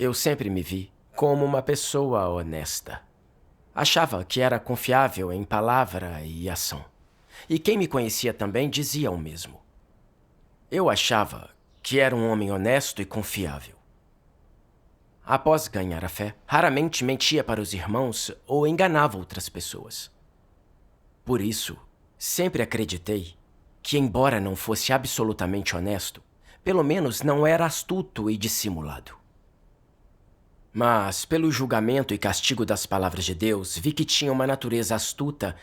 Eu sempre me vi como uma pessoa honesta. Achava que era confiável em palavra e ação. E quem me conhecia também dizia o mesmo. Eu achava que era um homem honesto e confiável. Após ganhar a fé, raramente mentia para os irmãos ou enganava outras pessoas. Por isso, sempre acreditei que, embora não fosse absolutamente honesto, pelo menos não era astuto e dissimulado. Mas, pelo julgamento e castigo das palavras de Deus, vi que tinha uma natureza astuta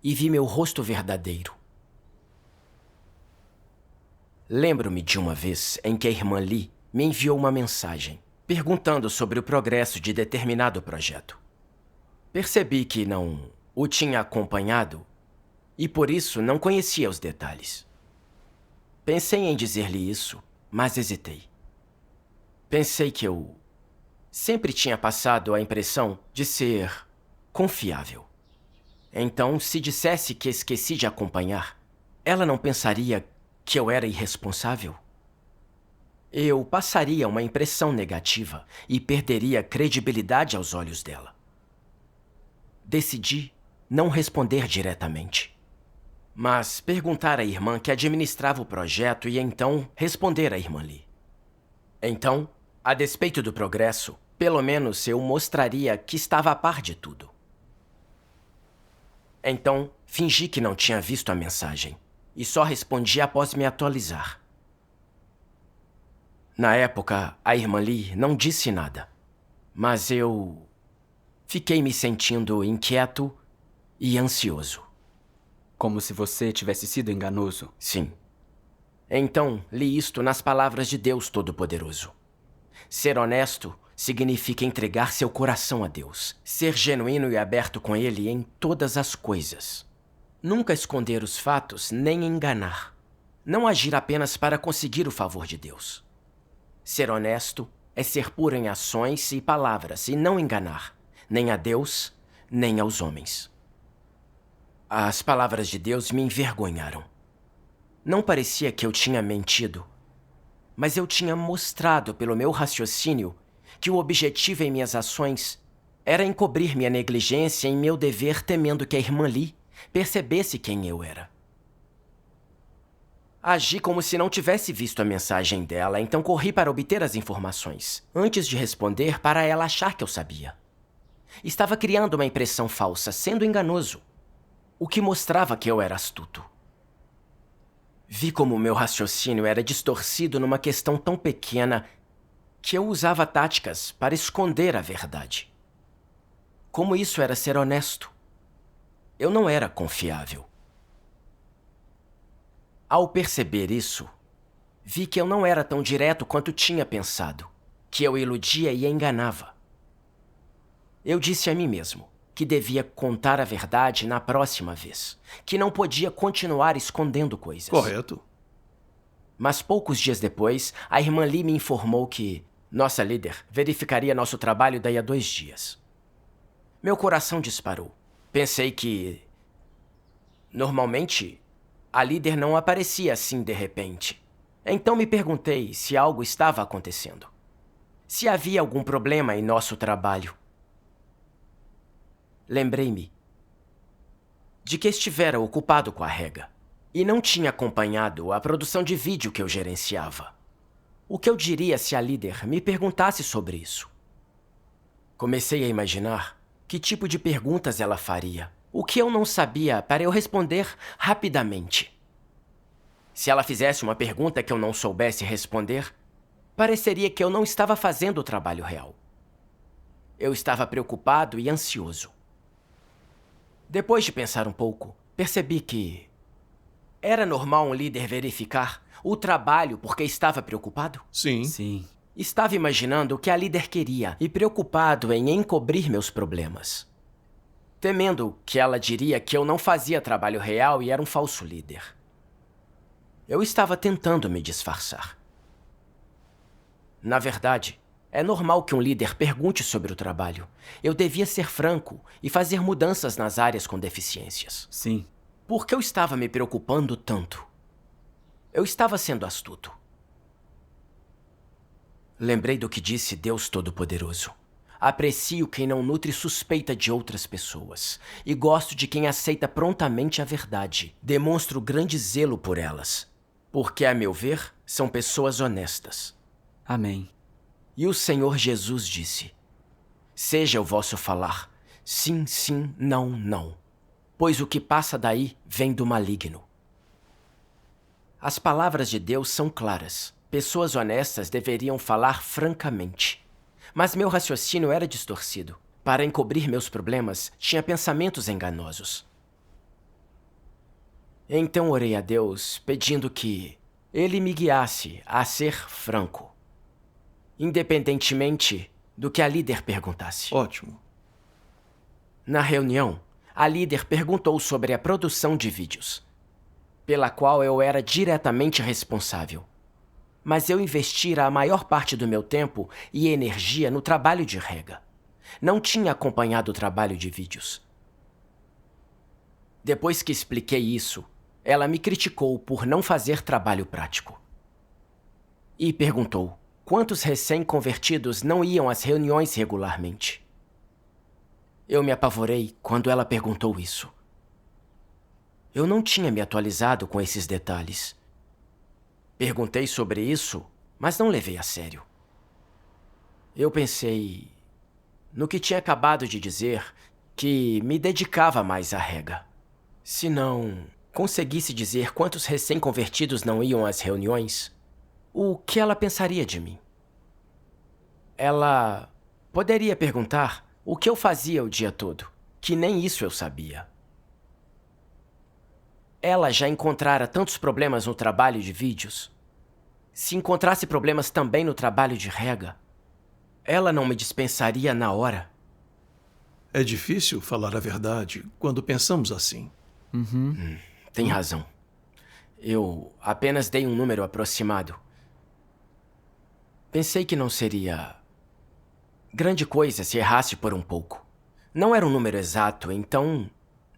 e vi meu rosto verdadeiro. Lembro-me de uma vez em que a irmã Lee me enviou uma mensagem, perguntando sobre o progresso de determinado projeto. Percebi que não o tinha acompanhado e, por isso, não conhecia os detalhes. Pensei em dizer-lhe isso, mas hesitei. Pensei que eu sempre tinha passado a impressão de ser confiável. Então, se dissesse que esqueci de acompanhar, ela não pensaria que eu era irresponsável? Eu passaria uma impressão negativa e perderia credibilidade aos olhos dela. Decidi não responder diretamente, mas perguntar à irmã que administrava o projeto e então responder à irmã Lee. Então, a despeito do progresso, pelo menos eu mostraria que estava a par de tudo. Então, fingi que não tinha visto a mensagem e só respondi após me atualizar. Na época, a irmã Lee não disse nada, mas eu fiquei me sentindo inquieto e ansioso. Como se você tivesse sido enganoso. Sim. Então, li isto nas palavras de Deus Todo-Poderoso. Ser honesto significa entregar seu coração a Deus, ser genuíno e aberto com Ele em todas as coisas. Nunca esconder os fatos nem enganar. Não agir apenas para conseguir o favor de Deus. Ser honesto é ser puro em ações e palavras e não enganar, nem a Deus, nem aos homens. As palavras de Deus me envergonharam. Não parecia que eu tinha mentido, mas eu tinha mostrado pelo meu raciocínio que o objetivo em minhas ações era encobrir minha negligência em meu dever, temendo que a irmã Lee percebesse quem eu era. Agi como se não tivesse visto a mensagem dela, então corri para obter as informações, antes de responder para ela achar que eu sabia. Estava criando uma impressão falsa, sendo enganoso, o que mostrava que eu era astuto. Vi como meu raciocínio era distorcido numa questão tão pequena que eu usava táticas para esconder a verdade. Como isso era ser honesto? Eu não era confiável. Ao perceber isso, vi que eu não era tão direto quanto tinha pensado, que eu iludia e enganava. Eu disse a mim mesmo que devia contar a verdade na próxima vez, que não podia continuar escondendo coisas. Correto. Mas poucos dias depois, a irmã Lee me informou que nossa líder verificaria nosso trabalho daí a 2 dias. Meu coração disparou. Pensei que, normalmente, a líder não aparecia assim de repente. Então me perguntei se algo estava acontecendo. Se havia algum problema em nosso trabalho. Lembrei-me de que estivera ocupado com a rega e não tinha acompanhado a produção de vídeo que eu gerenciava. O que eu diria se a líder me perguntasse sobre isso? Comecei a imaginar que tipo de perguntas ela faria, o que eu não sabia para eu responder rapidamente. Se ela fizesse uma pergunta que eu não soubesse responder, pareceria que eu não estava fazendo o trabalho real. Eu estava preocupado e ansioso. Depois de pensar um pouco, percebi que era normal um líder verificar o trabalho porque estava preocupado? Sim. Sim. Estava imaginando o que a líder queria e preocupado em encobrir meus problemas. Temendo que ela diria que eu não fazia trabalho real e era um falso líder. Eu estava tentando me disfarçar. Na verdade, é normal que um líder pergunte sobre o trabalho. Eu devia ser franco e fazer mudanças nas áreas com deficiências. Sim. Por que eu estava me preocupando tanto? Eu estava sendo astuto. Lembrei do que disse Deus Todo-Poderoso. Aprecio quem não nutre suspeita de outras pessoas e gosto de quem aceita prontamente a verdade. Demonstro grande zelo por elas, porque, a meu ver, são pessoas honestas. Amém. E o Senhor Jesus disse: seja o vosso falar, sim, sim, não, não, pois o que passa daí vem do maligno. As palavras de Deus são claras. Pessoas honestas deveriam falar francamente. Mas meu raciocínio era distorcido. Para encobrir meus problemas, tinha pensamentos enganosos. Então orei a Deus, pedindo que Ele me guiasse a ser franco, independentemente do que a líder perguntasse. Ótimo. Na reunião, a líder perguntou sobre a produção de vídeos, pela qual eu era diretamente responsável. Mas eu investira a maior parte do meu tempo e energia no trabalho de rega. Não tinha acompanhado o trabalho de vídeos. Depois que expliquei isso, ela me criticou por não fazer trabalho prático. E perguntou quantos recém-convertidos não iam às reuniões regularmente. Eu me apavorei quando ela perguntou isso. Eu não tinha me atualizado com esses detalhes. Perguntei sobre isso, mas não levei a sério. Eu pensei no que tinha acabado de dizer, que me dedicava mais à rega. Se não conseguisse dizer quantos recém-convertidos não iam às reuniões, o que ela pensaria de mim? Ela poderia perguntar o que eu fazia o dia todo, que nem isso eu sabia. Ela já encontrara tantos problemas no trabalho de vídeos. Se encontrasse problemas também no trabalho de rega, ela não me dispensaria na hora. É difícil falar a verdade quando pensamos assim. Tem razão. Eu apenas dei um número aproximado. Pensei que não seria grande coisa se errasse por um pouco. Não era um número exato, então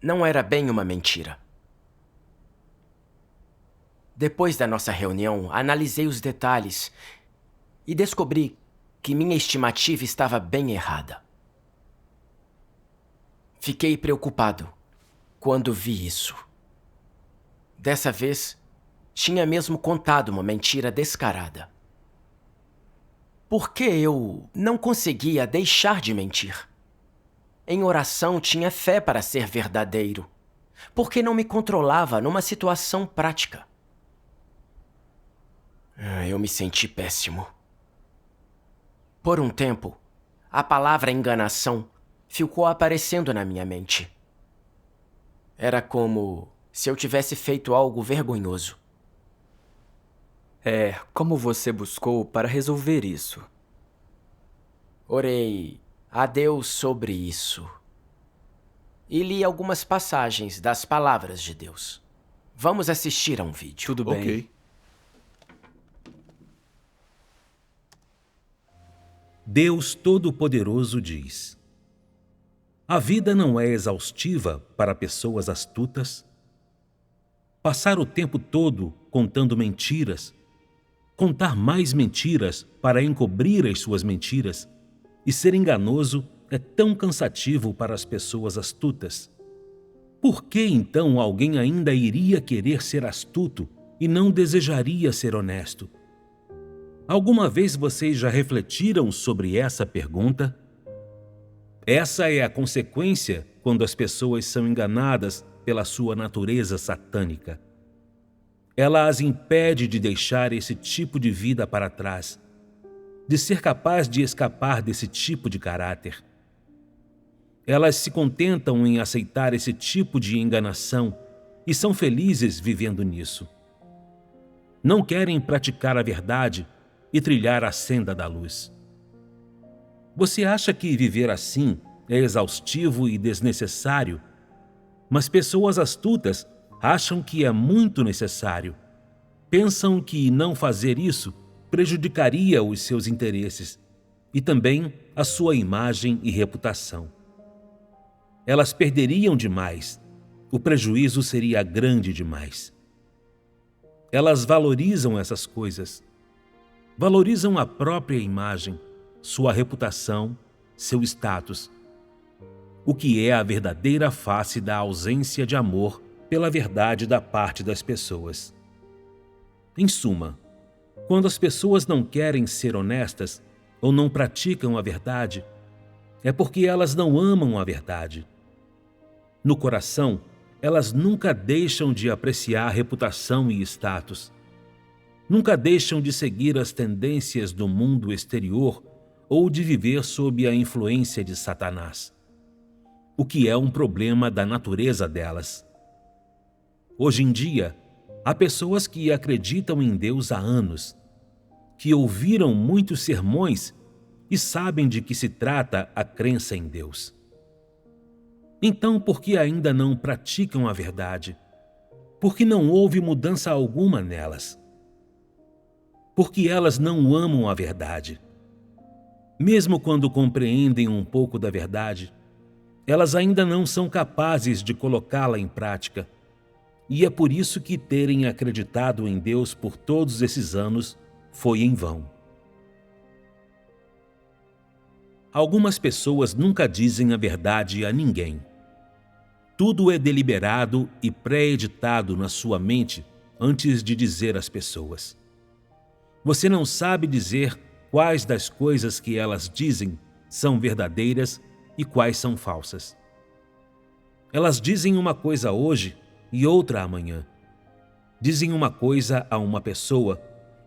não era bem uma mentira. Depois da nossa reunião, analisei os detalhes e descobri que minha estimativa estava bem errada. Fiquei preocupado quando vi isso. Dessa vez, tinha mesmo contado uma mentira descarada. Por que eu não conseguia deixar de mentir? Em oração tinha fé para ser verdadeiro. Por que não me controlava numa situação prática? Eu me senti péssimo. Por um tempo, a palavra enganação ficou aparecendo na minha mente. Era como se eu tivesse feito algo vergonhoso. Como você buscou para resolver isso? Orei a Deus sobre isso e li algumas passagens das palavras de Deus. Vamos assistir a um vídeo. Tudo bem. Ok. Deus Todo-Poderoso diz: a vida não é exaustiva para pessoas astutas? Passar o tempo todo contando mentiras, contar mais mentiras para encobrir as suas mentiras e ser enganoso é tão cansativo para as pessoas astutas. Por que então alguém ainda iria querer ser astuto e não desejaria ser honesto? Alguma vez vocês já refletiram sobre essa pergunta? Essa é a consequência quando as pessoas são enganadas pela sua natureza satânica. Ela as impede de deixar esse tipo de vida para trás, de ser capaz de escapar desse tipo de caráter. Elas se contentam em aceitar esse tipo de enganação e são felizes vivendo nisso. Não querem praticar a verdade e trilhar a senda da luz. Você acha que viver assim é exaustivo e desnecessário? Mas pessoas astutas acham que é muito necessário. Pensam que não fazer isso prejudicaria os seus interesses e também a sua imagem e reputação. Elas perderiam demais. O prejuízo seria grande demais. Elas valorizam essas coisas. Valorizam a própria imagem, sua reputação, seu status. O que é a verdadeira face da ausência de amor pela verdade da parte das pessoas. Em suma, quando as pessoas não querem ser honestas ou não praticam a verdade, é porque elas não amam a verdade. No coração, elas nunca deixam de apreciar reputação e status. Nunca deixam de seguir as tendências do mundo exterior ou de viver sob a influência de Satanás, o que é um problema da natureza delas. Hoje em dia, há pessoas que acreditam em Deus há anos, que ouviram muitos sermões e sabem de que se trata a crença em Deus. Então, por que ainda não praticam a verdade? Porque não houve mudança alguma nelas. Porque elas não amam a verdade. Mesmo quando compreendem um pouco da verdade, elas ainda não são capazes de colocá-la em prática. E é por isso que terem acreditado em Deus por todos esses anos foi em vão. Algumas pessoas nunca dizem a verdade a ninguém. Tudo é deliberado e pré-editado na sua mente antes de dizer às pessoas. Você não sabe dizer quais das coisas que elas dizem são verdadeiras e quais são falsas. Elas dizem uma coisa hoje e outra amanhã. Dizem uma coisa a uma pessoa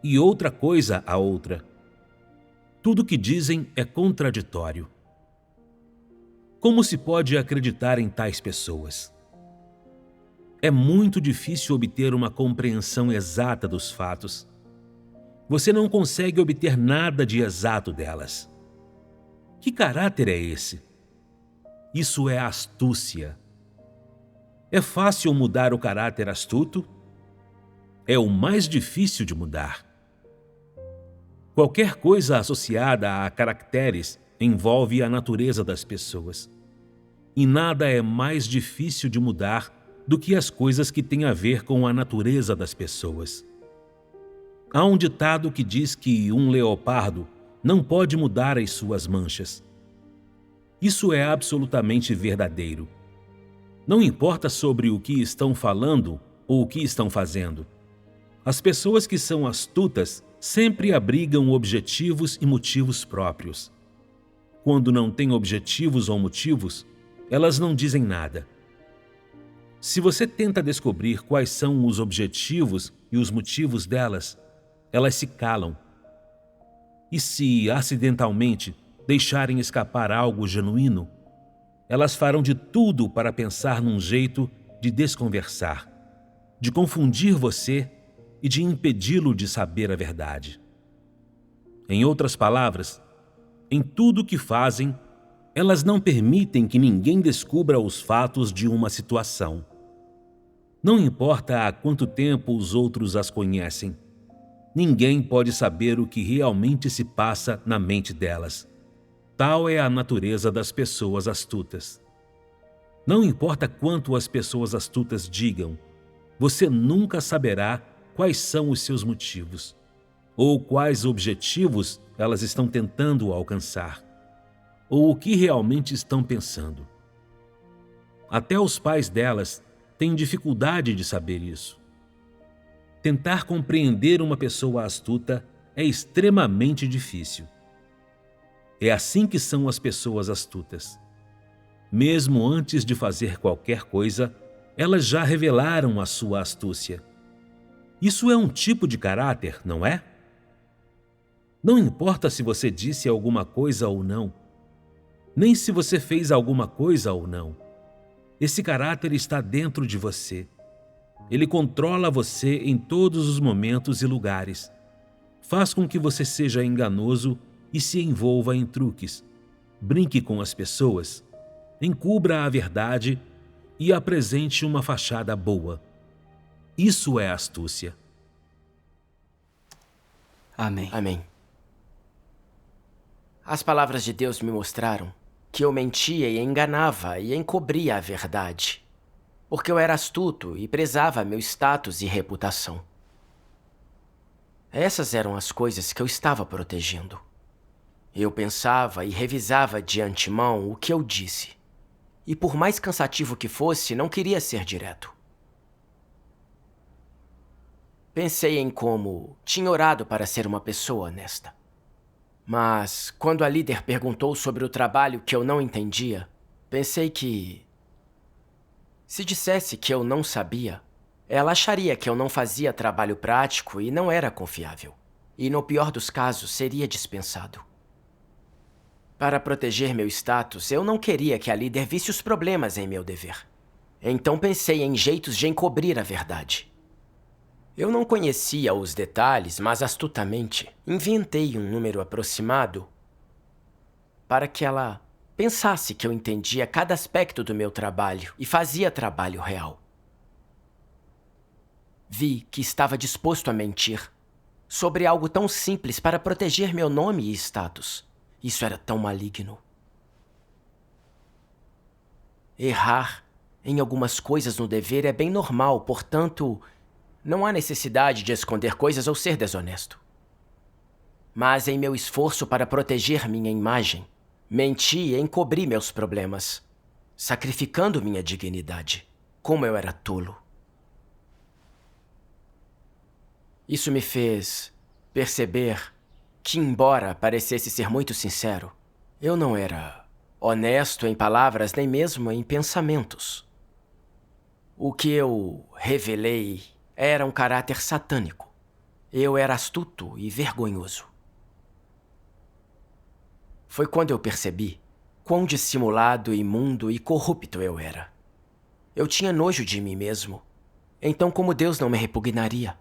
e outra coisa a outra. Tudo que dizem é contraditório. Como se pode acreditar em tais pessoas? É muito difícil obter uma compreensão exata dos fatos. Você não consegue obter nada de exato delas. Que caráter é esse? Isso é astúcia. É fácil mudar o caráter astuto? É o mais difícil de mudar. Qualquer coisa associada a caracteres envolve a natureza das pessoas. E nada é mais difícil de mudar do que as coisas que têm a ver com a natureza das pessoas. Há um ditado que diz que um leopardo não pode mudar as suas manchas. Isso é absolutamente verdadeiro. Não importa sobre o que estão falando ou o que estão fazendo. As pessoas que são astutas sempre abrigam objetivos e motivos próprios. Quando não têm objetivos ou motivos, elas não dizem nada. Se você tenta descobrir quais são os objetivos e os motivos delas, elas se calam. E se, acidentalmente, deixarem escapar algo genuíno, elas farão de tudo para pensar num jeito de desconversar, de confundir você e de impedi-lo de saber a verdade. Em outras palavras, em tudo o que fazem, elas não permitem que ninguém descubra os fatos de uma situação. Não importa há quanto tempo os outros as conhecem, ninguém pode saber o que realmente se passa na mente delas. Tal é a natureza das pessoas astutas. Não importa quanto as pessoas astutas digam, você nunca saberá quais são os seus motivos, ou quais objetivos elas estão tentando alcançar, ou o que realmente estão pensando. Até os pais delas têm dificuldade de saber isso. Tentar compreender uma pessoa astuta é extremamente difícil. É assim que são as pessoas astutas. Mesmo antes de fazer qualquer coisa, elas já revelaram a sua astúcia. Isso é um tipo de caráter, não é? Não importa se você disse alguma coisa ou não, nem se você fez alguma coisa ou não. Esse caráter está dentro de você. Ele controla você em todos os momentos e lugares. Faz com que você seja enganoso e se envolva em truques. Brinque com as pessoas, encubra a verdade e apresente uma fachada boa. Isso é astúcia. Amém. Amém. As palavras de Deus me mostraram que eu mentia e enganava e encobria a verdade, porque eu era astuto e prezava meu status e reputação. Essas eram as coisas que eu estava protegendo. Eu pensava e revisava de antemão o que eu disse. E por mais cansativo que fosse, não queria ser direto. Pensei em como tinha orado para ser uma pessoa honesta. Mas, quando a líder perguntou sobre o trabalho que eu não entendia, pensei que, se dissesse que eu não sabia, ela acharia que eu não fazia trabalho prático e não era confiável. E, no pior dos casos, seria dispensado. Para proteger meu status, eu não queria que a líder visse os problemas em meu dever. Então pensei em jeitos de encobrir a verdade. Eu não conhecia os detalhes, mas astutamente inventei um número aproximado para que ela pensasse que eu entendia cada aspecto do meu trabalho e fazia trabalho real. Vi que estava disposto a mentir sobre algo tão simples para proteger meu nome e status. Isso era tão maligno. Errar em algumas coisas no dever é bem normal, portanto, não há necessidade de esconder coisas ou ser desonesto. Mas em meu esforço para proteger minha imagem, menti e encobri meus problemas, sacrificando minha dignidade. Como eu era tolo. Isso me fez perceber que, embora parecesse ser muito sincero, eu não era honesto em palavras nem mesmo em pensamentos. O que eu revelei era um caráter satânico. Eu era astuto e vergonhoso. Foi quando eu percebi quão dissimulado, imundo e corrupto eu era. Eu tinha nojo de mim mesmo. Então, como Deus não me repugnaria?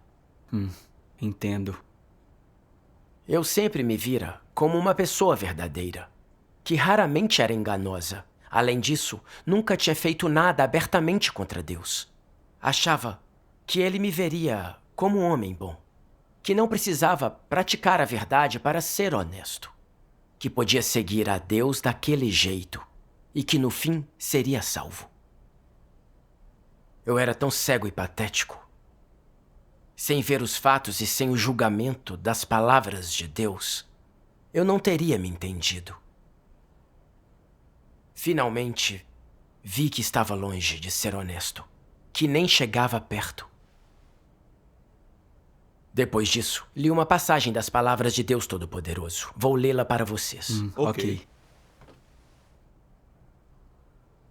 Entendo. Eu sempre me vira como uma pessoa verdadeira, que raramente era enganosa. Além disso, nunca tinha feito nada abertamente contra Deus. Achava que ele me veria como um homem bom, que não precisava praticar a verdade para ser honesto, que podia seguir a Deus daquele jeito e que no fim seria salvo. Eu era tão cego e patético. Sem ver os fatos e sem o julgamento das palavras de Deus, eu não teria me entendido. Finalmente, vi que estava longe de ser honesto, que nem chegava perto. Depois disso, li uma passagem das palavras de Deus Todo-Poderoso. Vou lê-la para vocês. Ok.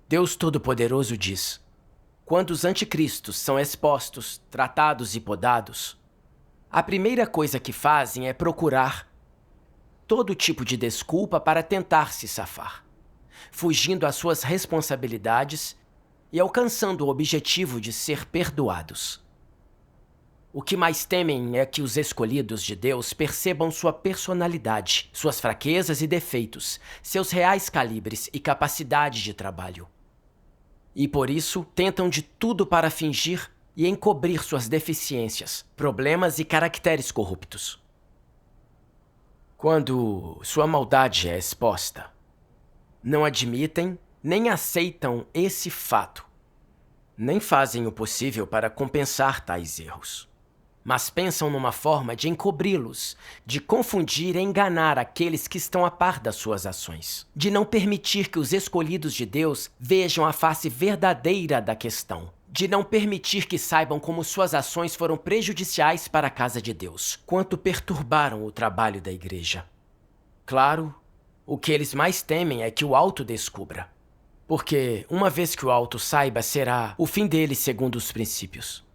Deus Todo-Poderoso diz: quando os anticristos são expostos, tratados e podados, a primeira coisa que fazem é procurar todo tipo de desculpa para tentar se safar, fugindo às suas responsabilidades e alcançando o objetivo de ser perdoados. O que mais temem é que os escolhidos de Deus percebam sua personalidade, suas fraquezas e defeitos, seus reais calibres e capacidade de trabalho. E por isso tentam de tudo para fingir e encobrir suas deficiências, problemas e caracteres corruptos. Quando sua maldade é exposta, não admitem nem aceitam esse fato, nem fazem o possível para compensar tais erros, mas pensam numa forma de encobri-los, de confundir e enganar aqueles que estão a par das suas ações, de não permitir que os escolhidos de Deus vejam a face verdadeira da questão, de não permitir que saibam como suas ações foram prejudiciais para a casa de Deus, quanto perturbaram o trabalho da igreja. Claro, o que eles mais temem é que o alto descubra, porque uma vez que o alto saiba, será o fim dele segundo os princípios.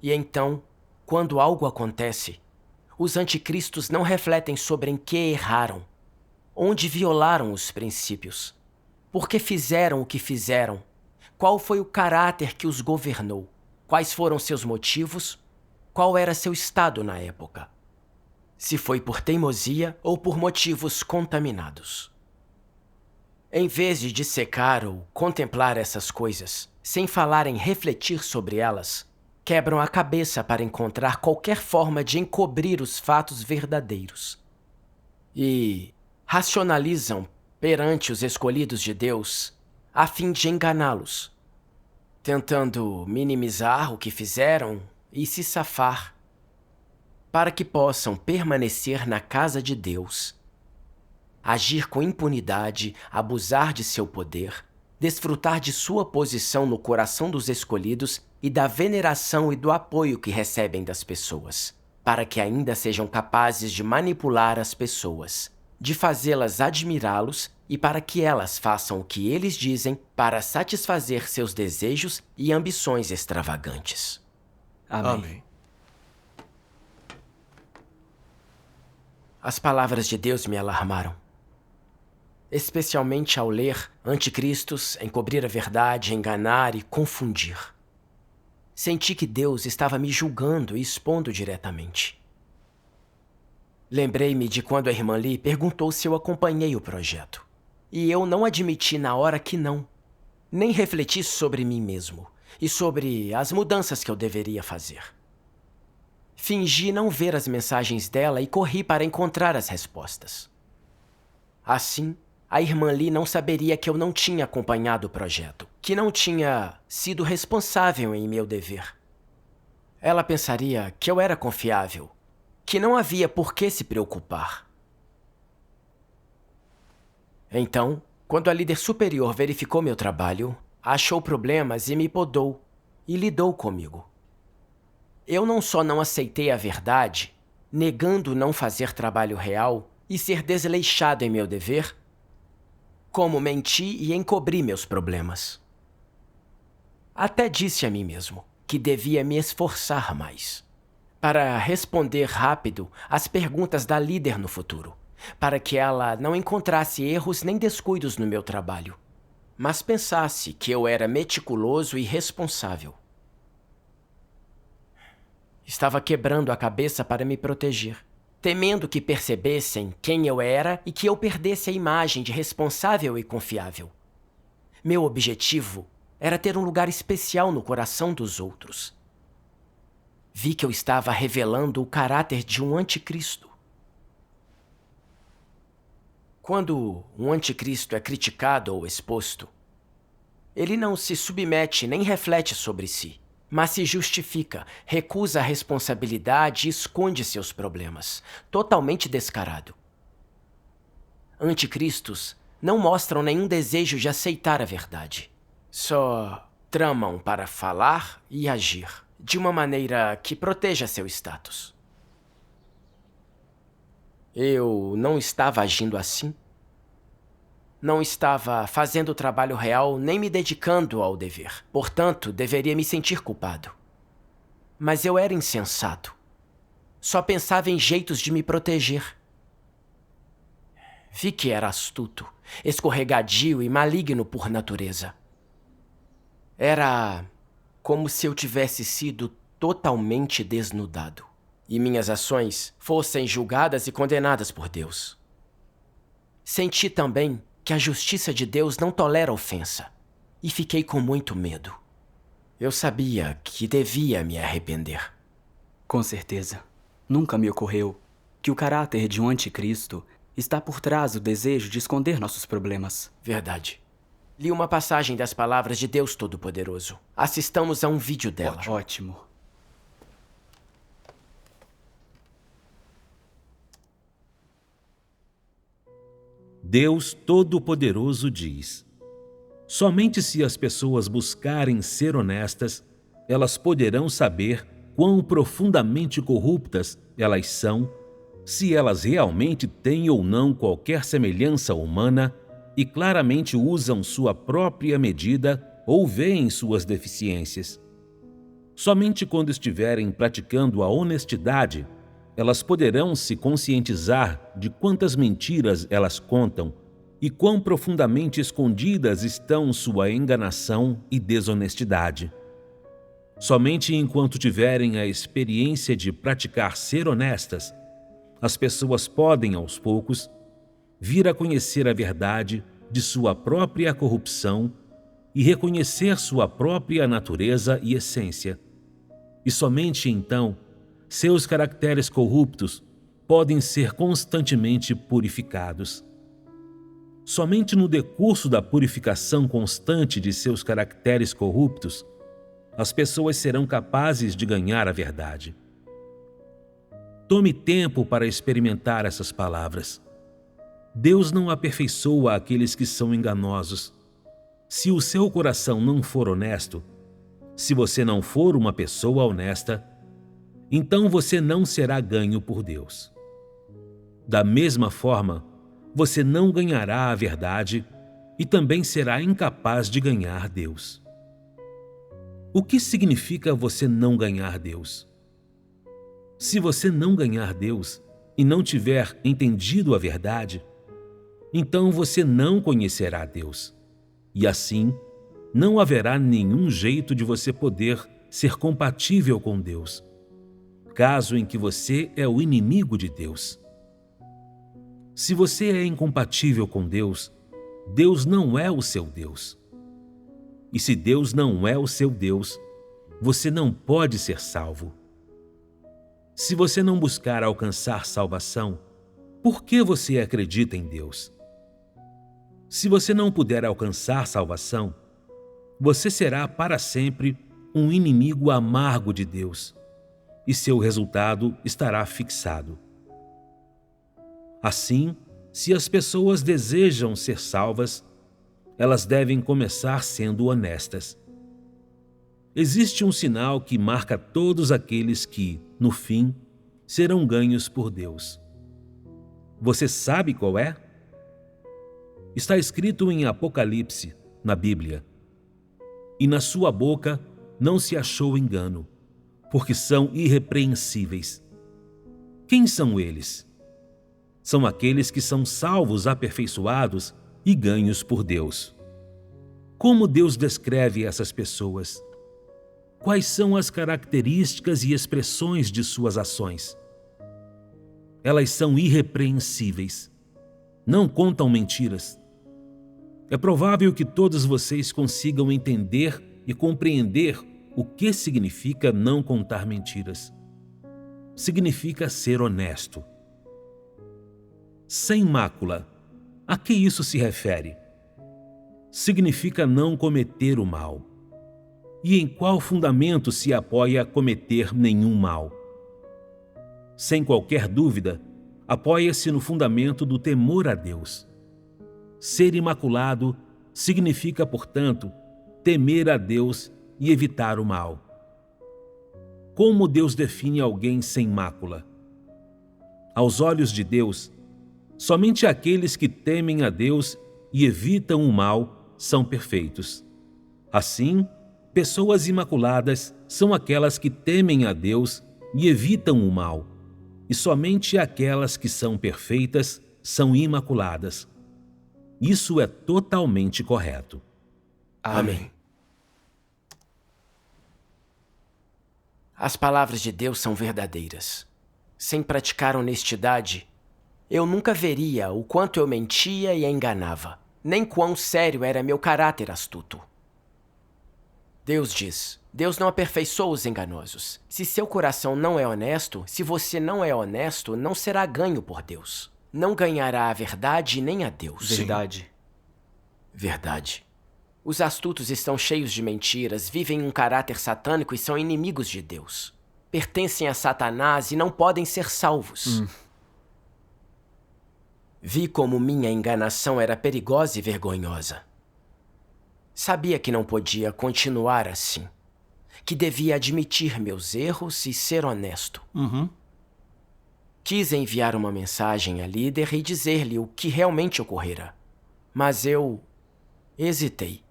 E então, quando algo acontece, os anticristos não refletem sobre em que erraram, onde violaram os princípios, por que fizeram o que fizeram, qual foi o caráter que os governou, quais foram seus motivos, qual era seu estado na época, se foi por teimosia ou por motivos contaminados. Em vez de dissecar ou contemplar essas coisas, sem falar em refletir sobre elas, quebram a cabeça para encontrar qualquer forma de encobrir os fatos verdadeiros. E racionalizam perante os escolhidos de Deus a fim de enganá-los, tentando minimizar o que fizeram e se safar. para que possam permanecer na casa de Deus, agir com impunidade, abusar de seu poder, desfrutar de sua posição no coração dos escolhidos e da veneração e do apoio que recebem das pessoas, para que ainda sejam capazes de manipular as pessoas, de fazê-las admirá-los e para que elas façam o que eles dizem para satisfazer seus desejos e ambições extravagantes. Amém. Amém. As palavras de Deus me alarmaram, especialmente ao ler anticristos, encobrir a verdade, enganar e confundir. Senti que Deus estava me julgando e expondo diretamente. Lembrei-me de quando a irmã Lee perguntou se eu acompanhei o projeto. E eu não admiti na hora que não. Nem refleti sobre mim mesmo e sobre as mudanças que eu deveria fazer. Fingi não ver as mensagens dela e corri para encontrar as respostas. Assim, a irmã Lee não saberia que eu não tinha acompanhado o projeto, que não tinha sido responsável em meu dever. Ela pensaria que eu era confiável, que não havia por que se preocupar. Então, quando a líder superior verificou meu trabalho, achou problemas e me podou e lidou comigo. Eu não só não aceitei a verdade, negando não fazer trabalho real e ser desleixado em meu dever, como menti e encobri meus problemas. Até disse a mim mesmo que devia me esforçar mais para responder rápido às perguntas da líder no futuro, para que ela não encontrasse erros nem descuidos no meu trabalho, mas pensasse que eu era meticuloso e responsável. Estava quebrando a cabeça para me proteger, temendo que percebessem quem eu era e que eu perdesse a imagem de responsável e confiável. Meu objetivo era ter um lugar especial no coração dos outros. Vi que eu estava revelando o caráter de um anticristo. Quando um anticristo é criticado ou exposto, ele não se submete nem reflete sobre si, mas se justifica, recusa a responsabilidade e esconde seus problemas, totalmente descarado. Anticristos não mostram nenhum desejo de aceitar a verdade. Só tramam para falar e agir, de uma maneira que proteja seu status. Eu não estava agindo assim. Não estava fazendo o trabalho real nem me dedicando ao dever. Portanto, deveria me sentir culpado. Mas eu era insensato. Só pensava em jeitos de me proteger. Vi que era astuto, escorregadio e maligno por natureza. Era como se eu tivesse sido totalmente desnudado e minhas ações fossem julgadas e condenadas por Deus. Senti também que a justiça de Deus não tolera ofensa, e fiquei com muito medo. Eu sabia que devia me arrepender. Com certeza. Nunca me ocorreu que o caráter de um anticristo está por trás do desejo de esconder nossos problemas. Verdade. Li uma passagem das palavras de Deus Todo-Poderoso. Assistamos a um vídeo dela. Ótimo. Deus Todo-Poderoso diz: somente se as pessoas buscarem ser honestas, elas poderão saber quão profundamente corruptas elas são, se elas realmente têm ou não qualquer semelhança humana e claramente usam sua própria medida ou veem suas deficiências. Somente quando estiverem praticando a honestidade, elas poderão se conscientizar de quantas mentiras elas contam e quão profundamente escondidas estão sua enganação e desonestidade. Somente enquanto tiverem a experiência de praticar ser honestas, as pessoas podem, aos poucos, vir a conhecer a verdade de sua própria corrupção e reconhecer sua própria natureza e essência. E somente então, seus caracteres corruptos podem ser constantemente purificados. Somente no decurso da purificação constante de seus caracteres corruptos, as pessoas serão capazes de ganhar a verdade. Tome tempo para experimentar essas palavras. Deus não aperfeiçoa aqueles que são enganosos. Se o seu coração não for honesto, se você não for uma pessoa honesta, então você não será ganho por Deus. Da mesma forma, você não ganhará a verdade e também será incapaz de ganhar Deus. O que significa você não ganhar Deus? Se você não ganhar Deus e não tiver entendido a verdade, então você não conhecerá Deus. E assim, não haverá nenhum jeito de você poder ser compatível com Deus, caso em que você é o inimigo de Deus. Se você é incompatível com Deus, Deus não é o seu Deus. E se Deus não é o seu Deus, você não pode ser salvo. Se você não buscar alcançar salvação, por que você acredita em Deus? Se você não puder alcançar salvação, você será para sempre um inimigo amargo de Deus, e seu resultado estará fixado. Assim, se as pessoas desejam ser salvas, elas devem começar sendo honestas. Existe um sinal que marca todos aqueles que, no fim, serão ganhos por Deus. Você sabe qual é? Está escrito em Apocalipse, na Bíblia: "E na sua boca não se achou engano, porque são irrepreensíveis." Quem são eles? São aqueles que são salvos, aperfeiçoados e ganhos por Deus. Como Deus descreve essas pessoas? Quais são as características e expressões de suas ações? Elas são irrepreensíveis. Não contam mentiras. É provável que todos vocês consigam entender e compreender o que significa não contar mentiras. Significa ser honesto. Sem mácula. A que isso se refere? Significa não cometer o mal. E em qual fundamento se apoia cometer nenhum mal? Sem qualquer dúvida, apoia-se no fundamento do temor a Deus. Ser imaculado significa, portanto, temer a Deus e evitar o mal. Como Deus define alguém sem mácula? Aos olhos de Deus, somente aqueles que temem a Deus e evitam o mal são perfeitos. Assim, pessoas imaculadas são aquelas que temem a Deus e evitam o mal, e somente aquelas que são perfeitas são imaculadas. Isso é totalmente correto. Amém. As palavras de Deus são verdadeiras. Sem praticar honestidade, eu nunca veria o quanto eu mentia e enganava, nem quão sério era meu caráter astuto. Deus diz: Deus não aperfeiçoa os enganosos. Se seu coração não é honesto, se você não é honesto, não será ganho por Deus. Não ganhará a verdade nem a Deus. Verdade. Verdade. Os astutos estão cheios de mentiras, vivem um caráter satânico e são inimigos de Deus. Pertencem a Satanás e não podem ser salvos. Vi como minha enganação era perigosa e vergonhosa. Sabia que não podia continuar assim, que devia admitir meus erros e ser honesto. Quis enviar uma mensagem à líder e dizer-lhe o que realmente ocorrera, mas eu hesitei.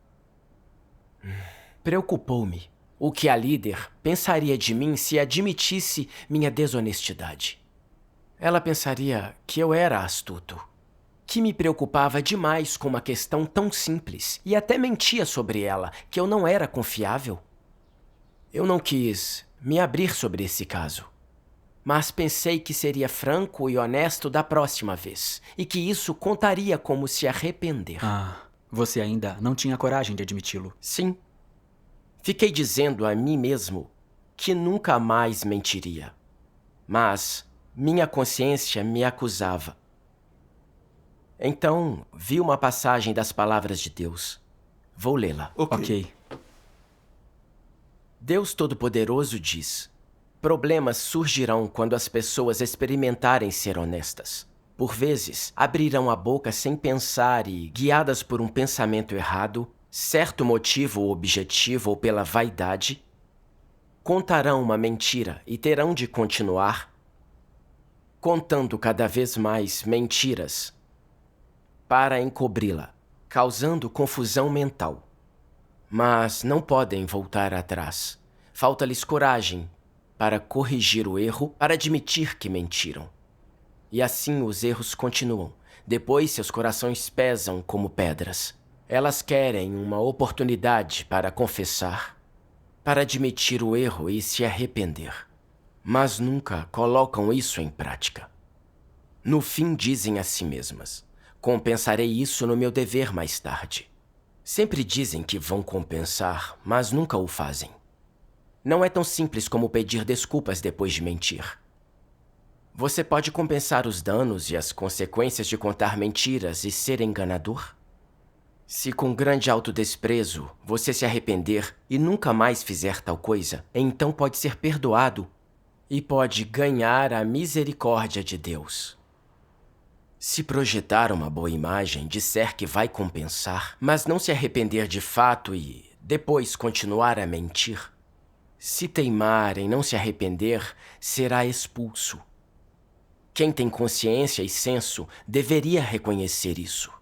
Preocupou-me o que a líder pensaria de mim se admitisse minha desonestidade. Ela pensaria que eu era astuto, que me preocupava demais com uma questão tão simples e até mentia sobre ela, que eu não era confiável. Eu não quis me abrir sobre esse caso, mas pensei que seria franco e honesto da próxima vez e que isso contaria como se arrepender. Você ainda não tinha coragem de admiti-lo? Sim. Fiquei dizendo a mim mesmo que nunca mais mentiria, mas minha consciência me acusava. Então, vi uma passagem das palavras de Deus. Vou lê-la. Ok. Deus Todo-Poderoso diz: Problemas surgirão quando as pessoas experimentarem ser honestas. Por vezes, abrirão a boca sem pensar e, guiadas por um pensamento errado, certo motivo ou objetivo ou pela vaidade, contarão uma mentira e terão de continuar contando cada vez mais mentiras para encobri-la, causando confusão mental. Mas não podem voltar atrás. Falta-lhes coragem para corrigir o erro, para admitir que mentiram. E assim os erros continuam. Depois seus corações pesam como pedras. Elas querem uma oportunidade para confessar, para admitir o erro e se arrepender. Mas nunca colocam isso em prática. No fim dizem a si mesmas: compensarei isso no meu dever mais tarde. Sempre dizem que vão compensar, mas nunca o fazem. Não é tão simples como pedir desculpas depois de mentir. Você pode compensar os danos e as consequências de contar mentiras e ser enganador? Se com grande autodesprezo você se arrepender e nunca mais fizer tal coisa, então pode ser perdoado e pode ganhar a misericórdia de Deus. Se projetar uma boa imagem, disser que vai compensar, mas não se arrepender de fato e depois continuar a mentir, se teimar em não se arrepender, será expulso. Quem tem consciência e senso deveria reconhecer isso.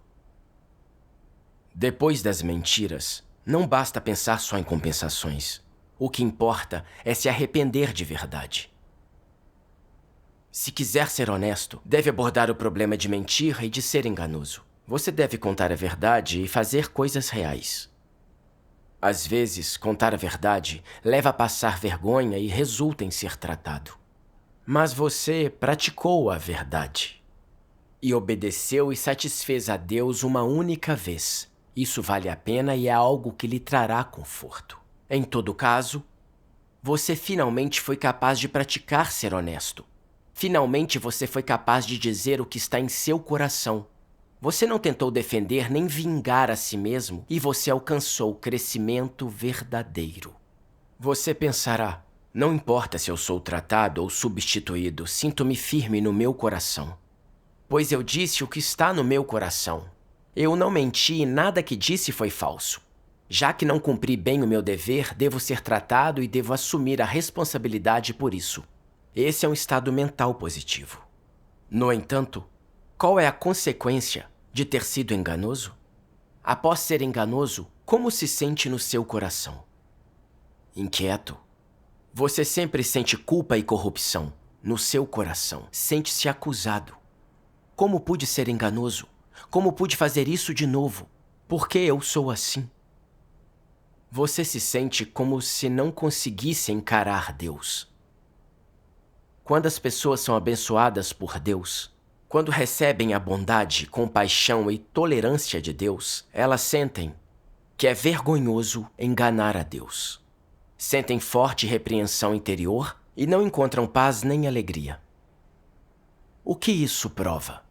Depois das mentiras, não basta pensar só em compensações. O que importa é se arrepender de verdade. Se quiser ser honesto, deve abordar o problema de mentir e de ser enganoso. Você deve contar a verdade e fazer coisas reais. Às vezes, contar a verdade leva a passar vergonha e resulta em ser tratado. Mas você praticou a verdade e obedeceu e satisfez a Deus uma única vez. Isso vale a pena e é algo que lhe trará conforto. Em todo caso, você finalmente foi capaz de praticar ser honesto. Finalmente você foi capaz de dizer o que está em seu coração. Você não tentou defender nem vingar a si mesmo e você alcançou crescimento verdadeiro. Você pensará: não importa se eu sou tratado ou substituído, sinto-me firme no meu coração. Pois eu disse o que está no meu coração. Eu não menti e nada que disse foi falso. Já que não cumpri bem o meu dever, devo ser tratado e devo assumir a responsabilidade por isso. Esse é um estado mental positivo. No entanto, qual é a consequência de ter sido enganoso? Após ser enganoso, como se sente no seu coração? Inquieto. Você sempre sente culpa e corrupção. No seu coração, sente-se acusado. Como pude ser enganoso? Como pude fazer isso de novo? Por que eu sou assim? Você se sente como se não conseguisse encarar Deus. Quando as pessoas são abençoadas por Deus, quando recebem a bondade, compaixão e tolerância de Deus, elas sentem que é vergonhoso enganar a Deus. Sentem forte repreensão interior e não encontram paz nem alegria. O que isso prova?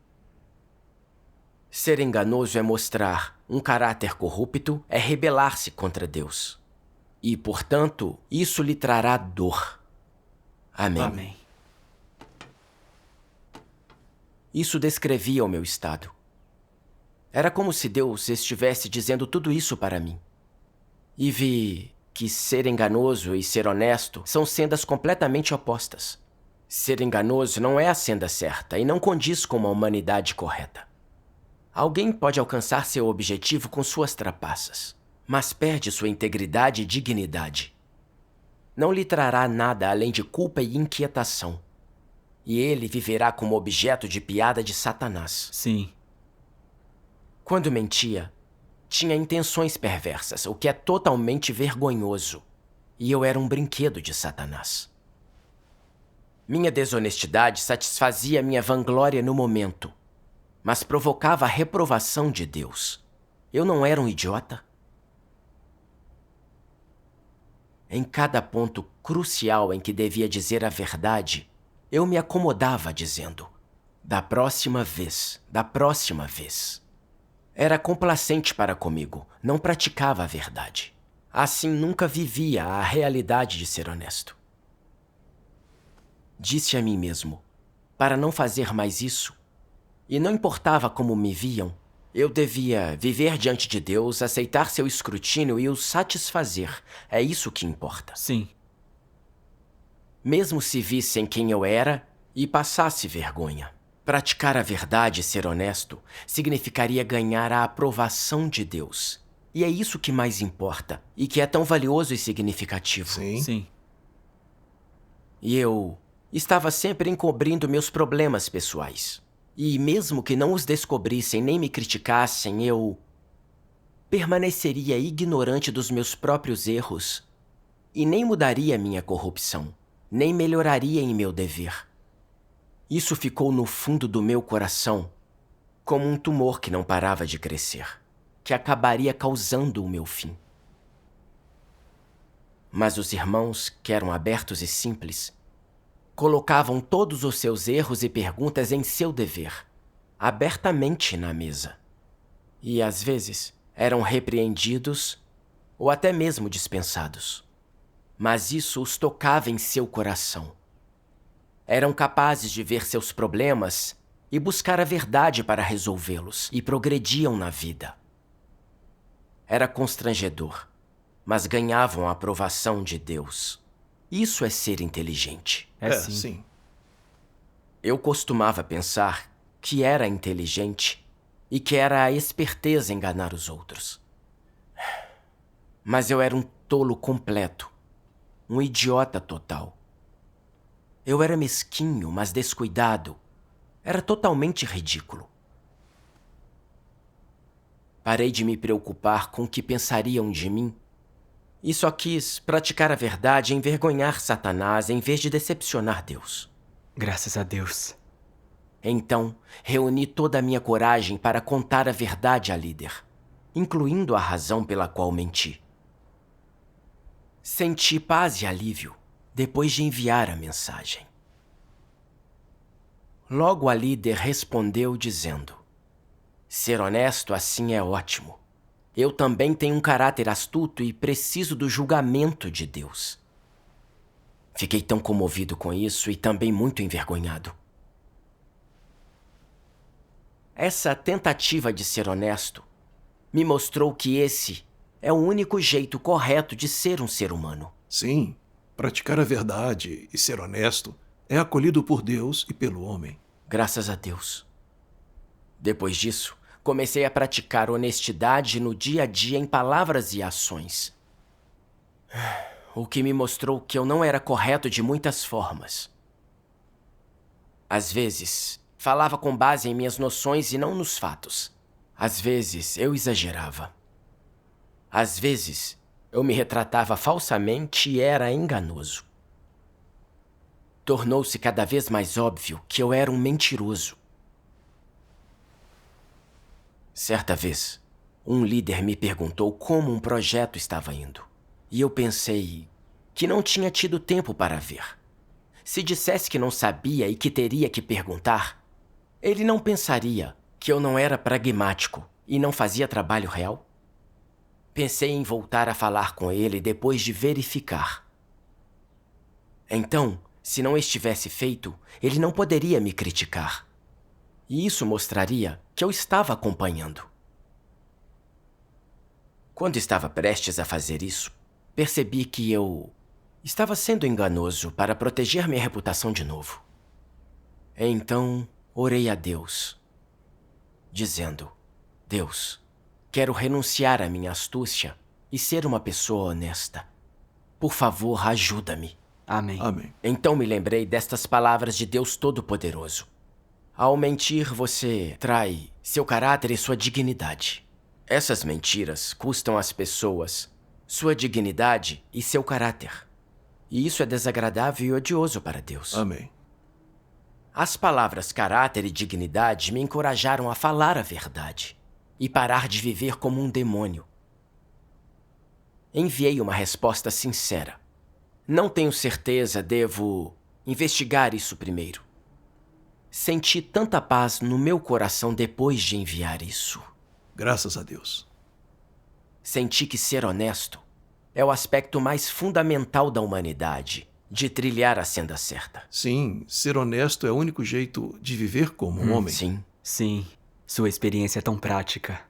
Ser enganoso é mostrar um caráter corrupto, é rebelar-se contra Deus. E, portanto, isso lhe trará dor. Amém. Amém. Isso descrevia o meu estado. Era como se Deus estivesse dizendo tudo isso para mim. E vi que ser enganoso e ser honesto são sendas completamente opostas. Ser enganoso não é a senda certa e não condiz com uma humanidade correta. Alguém pode alcançar seu objetivo com suas trapaças, mas perde sua integridade e dignidade. Não lhe trará nada além de culpa e inquietação. E ele viverá como objeto de piada de Satanás. Sim. Quando mentia, tinha intenções perversas, o que é totalmente vergonhoso. E eu era um brinquedo de Satanás. Minha desonestidade satisfazia minha vanglória no momento, mas provocava a reprovação de Deus. Eu não era um idiota? Em cada ponto crucial em que devia dizer a verdade, eu me acomodava dizendo: da próxima vez, da próxima vez. Era complacente para comigo, não praticava a verdade. Assim nunca vivia a realidade de ser honesto. Disse a mim mesmo, para não fazer mais isso, e não importava como me viam, eu devia viver diante de Deus, aceitar seu escrutínio e o satisfazer. É isso que importa. Sim. Mesmo se vissem quem eu era e passasse vergonha. Praticar a verdade e ser honesto significaria ganhar a aprovação de Deus. E é isso que mais importa e que é tão valioso e significativo. Sim. Sim. E eu estava sempre encobrindo meus problemas pessoais. E mesmo que não os descobrissem nem me criticassem, eu permaneceria ignorante dos meus próprios erros e nem mudaria minha corrupção, nem melhoraria em meu dever. Isso ficou no fundo do meu coração como um tumor que não parava de crescer, que acabaria causando o meu fim. Mas os irmãos, que eram abertos e simples, colocavam todos os seus erros e perguntas em seu dever, abertamente na mesa. E, às vezes, eram repreendidos ou até mesmo dispensados. Mas isso os tocava em seu coração. Eram capazes de ver seus problemas e buscar a verdade para resolvê-los, e progrediam na vida. Era constrangedor, mas ganhavam a aprovação de Deus. Isso é ser inteligente. É sim. Sim. Eu costumava pensar que era inteligente e que era a esperteza enganar os outros. Mas eu era um tolo completo, um idiota total. Eu era mesquinho, mas descuidado. Era totalmente ridículo. Parei de me preocupar com o que pensariam de mim e só quis praticar a verdade e envergonhar Satanás em vez de decepcionar Deus. Graças a Deus. Então, reuni toda a minha coragem para contar a verdade à líder, incluindo a razão pela qual menti. Senti paz e alívio depois de enviar a mensagem. Logo a líder respondeu dizendo: ser honesto assim é ótimo. Eu também tenho um caráter astuto e preciso do julgamento de Deus. Fiquei tão comovido com isso e também muito envergonhado. Essa tentativa de ser honesto me mostrou que esse é o único jeito correto de ser um ser humano. Sim. Praticar a verdade e ser honesto é acolhido por Deus e pelo homem. Graças a Deus. Depois disso, comecei a praticar honestidade no dia a dia em palavras e ações. O que me mostrou que eu não era correto de muitas formas. Às vezes, falava com base em minhas noções e não nos fatos. Às vezes, eu exagerava. Às vezes, eu me retratava falsamente e era enganoso. Tornou-se cada vez mais óbvio que eu era um mentiroso. Certa vez, um líder me perguntou como um projeto estava indo. E eu pensei que não tinha tido tempo para ver. Se dissesse que não sabia e que teria que perguntar, ele não pensaria que eu não era pragmático e não fazia trabalho real? Pensei em voltar a falar com ele depois de verificar. Então, se não estivesse feito, ele não poderia me criticar. E isso mostraria que eu estava acompanhando. Quando estava prestes a fazer isso, percebi que eu estava sendo enganoso para proteger minha reputação de novo. Então, orei a Deus, dizendo: Deus, quero renunciar à minha astúcia e ser uma pessoa honesta. Por favor, ajuda-me. Amém. Amém. Então me lembrei destas palavras de Deus Todo-Poderoso. Ao mentir, você trai seu caráter e sua dignidade. Essas mentiras custam às pessoas sua dignidade e seu caráter. E isso é desagradável e odioso para Deus. Amém. As palavras caráter e dignidade me encorajaram a falar a verdade e parar de viver como um demônio. Enviei uma resposta sincera. Não tenho certeza, devo investigar isso primeiro. Senti tanta paz no meu coração depois de enviar isso. Graças a Deus. Senti que ser honesto é o aspecto mais fundamental da humanidade de trilhar a senda certa. Sim, ser honesto é o único jeito de viver como um homem. Sim. Sim, sua experiência é tão prática.